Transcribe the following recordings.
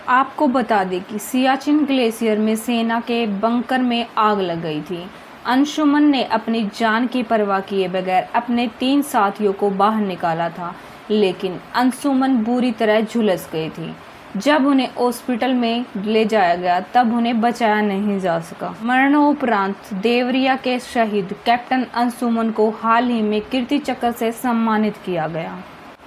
आपको बता दें कि सियाचिन ग्लेशियर में सेना के बंकर में आग लग गई थी। अंशुमन ने अपनी जान की परवाह किए बगैर अपने 3 साथियों को बाहर निकाला था, लेकिन अंशुमन बुरी तरह झुलस गई थी। जब उन्हें हॉस्पिटल में ले जाया गया तब उन्हें बचाया नहीं जा सका। मरणोपरांत देवरिया के शहीद कैप्टन अंशुमन को हाल ही में कीर्ति चक्र से सम्मानित किया गया।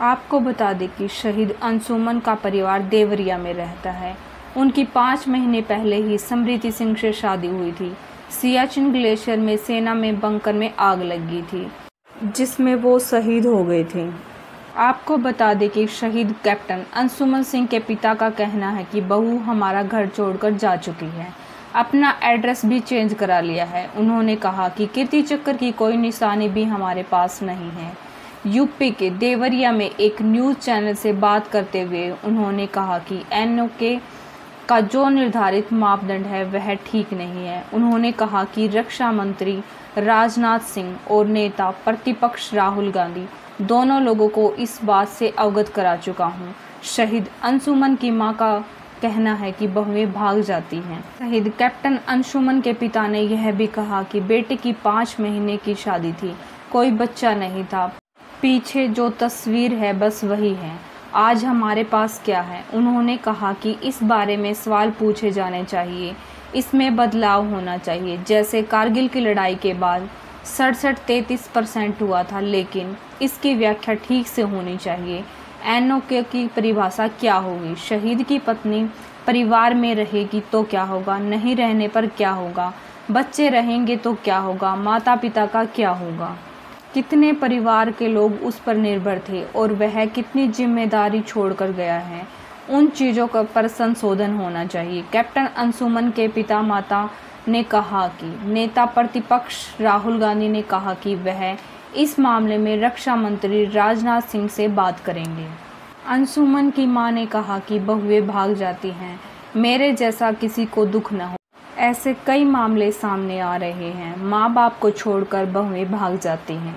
आपको बता दें कि शहीद अंशुमन का परिवार देवरिया में रहता है। उनकी 5 महीने पहले ही समृति सिंह से शादी हुई थी। सियाचिन ग्लेशियर में सेना में बंकर में आग लगी थी, जिसमें वो शहीद हो गए थे। आपको बता दें कि शहीद कैप्टन अंशुमन सिंह के पिता का कहना है कि बहू हमारा घर छोड़कर जा चुकी है, अपना एड्रेस भी चेंज करा लिया है। उन्होंने कहा कि कीर्ति चक्र की कोई निशानी भी हमारे पास नहीं है। यूपी के देवरिया में एक न्यूज़ चैनल से बात करते हुए उन्होंने कहा कि एनओके का जो निर्धारित मापदंड है वह ठीक नहीं है। उन्होंने कहा कि रक्षा मंत्री राजनाथ सिंह और नेता प्रतिपक्ष राहुल गांधी दोनों लोगों को इस बात से अवगत करा चुका हूँ। शहीद अंशुमन की मां का कहना है कि बहुएं भाग जाती हैं। शहीद कैप्टन अंशुमन के पिता ने यह भी कहा कि बेटे की 5 महीने की शादी थी, कोई बच्चा नहीं था। पीछे जो तस्वीर है बस वही है। आज हमारे पास क्या है? उन्होंने कहा कि इस बारे में सवाल पूछे जाने चाहिए, इसमें बदलाव होना चाहिए। जैसे कारगिल की लड़ाई के बाद 67-33% हुआ था, लेकिन इसकी व्याख्या ठीक से होनी चाहिए। एनओके की परिभाषा क्या होगी? शहीद की पत्नी परिवार में रहेगी तो क्या होगा? नहीं रहने पर क्या होगा? बच्चे रहेंगे तो क्या होगा? माता पिता का क्या होगा? कितने परिवार के लोग उस पर निर्भर थे और वह कितनी जिम्मेदारी छोड़कर गया है? उन चीज़ों पर संशोधन होना चाहिए। कैप्टन अंशुमन के पिता माता ने कहा कि नेता प्रतिपक्ष राहुल गांधी ने कहा कि वह इस मामले में रक्षा मंत्री राजनाथ सिंह से बात करेंगे। अंशुमन की मां ने कहा कि बहुएं भाग जाती हैं, मेरे जैसा किसी को दुख न हो। ऐसे कई मामले सामने आ रहे हैं, माँ बाप को छोड़कर बहुएं भाग जाती हैं।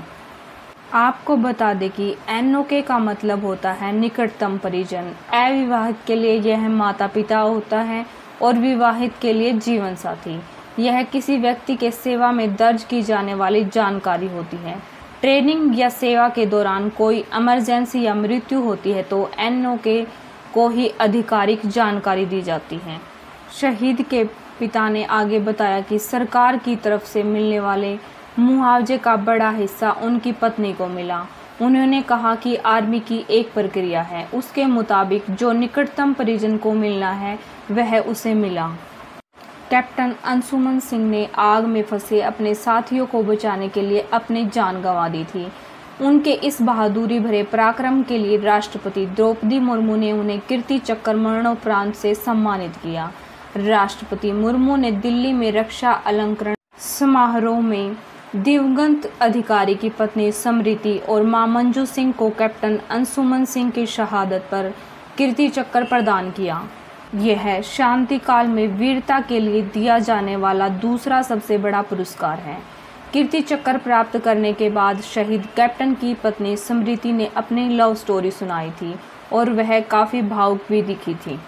आपको बता दें कि एनओके का मतलब होता है निकटतम परिजन। अविवाहित के लिए यह माता पिता होता है और विवाहित के लिए जीवन साथी। यह किसी व्यक्ति के सेवा में दर्ज की जाने वाली जानकारी होती है। ट्रेनिंग या सेवा के दौरान कोई इमरजेंसी या मृत्यु होती है तो एनओके को ही आधिकारिक जानकारी दी जाती है। शहीद के पिता ने आगे बताया कि सरकार की तरफ से मिलने वाले मुआवजे का बड़ा हिस्सा उनकी पत्नी को मिला। उन्होंने कहा कि आर्मी की एक प्रक्रिया है, उसके मुताबिक जो निकटतम परिजन को मिलना है वह उसे मिला। कैप्टन अंशुमन सिंह ने आग में फंसे अपने साथियों को बचाने के लिए अपनी जान गंवा दी थी। उनके इस बहादुरी भरे पराक्रम के लिए राष्ट्रपति द्रौपदी मुर्मू ने उन्हें कीर्ति चक्र मरणोपरांत से सम्मानित किया। राष्ट्रपति मुर्मू ने दिल्ली में रक्षा अलंकरण समारोह में दिवंगत अधिकारी की पत्नी समृति और मां मंजू सिंह को कैप्टन अंशुमन सिंह की शहादत पर कीर्ति चक्र प्रदान किया। यह शांति काल में वीरता के लिए दिया जाने वाला दूसरा सबसे बड़ा पुरस्कार है। कीर्ति चक्र प्राप्त करने के बाद शहीद कैप्टन की पत्नी समृति ने अपनी लव स्टोरी सुनाई थी और वह काफ़ी भावुक भी दिखी थी।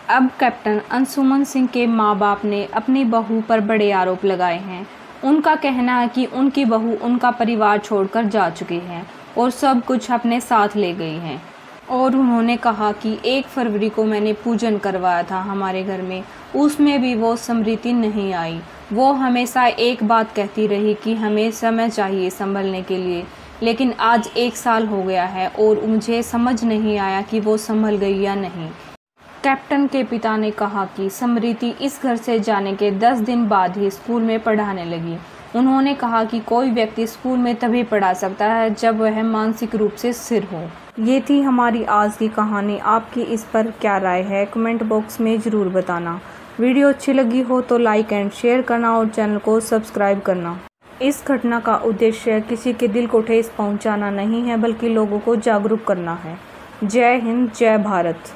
अब कैप्टन अंशुमन सिंह के माँ बाप ने अपनी बहू पर बड़े आरोप लगाए हैं। उनका कहना है कि उनकी बहू उनका परिवार छोड़कर जा चुकी है और सब कुछ अपने साथ ले गई है। और उन्होंने कहा कि 1 फरवरी को मैंने पूजन करवाया था हमारे घर में, उसमें भी वो समृति नहीं आई। वो हमेशा एक बात कहती रही कि हमें समय चाहिए संभलने के लिए, लेकिन आज 1 साल हो गया है और मुझे समझ नहीं आया कि वो संभल गई या नहीं। कैप्टन के पिता ने कहा कि समृति इस घर से जाने के 10 दिन बाद ही स्कूल में पढ़ाने लगी। उन्होंने कहा कि कोई व्यक्ति स्कूल में तभी पढ़ा सकता है जब वह मानसिक रूप से स्थिर हो। ये थी हमारी आज की कहानी। आपकी इस पर क्या राय है कमेंट बॉक्स में ज़रूर बताना। वीडियो अच्छी लगी हो तो लाइक एंड शेयर करना और चैनल को सब्सक्राइब करना। इस घटना का उद्देश्य किसी के दिल को ठेस पहुंचाना नहीं है, बल्कि लोगों को जागरूक करना है। जय हिंद, जय भारत।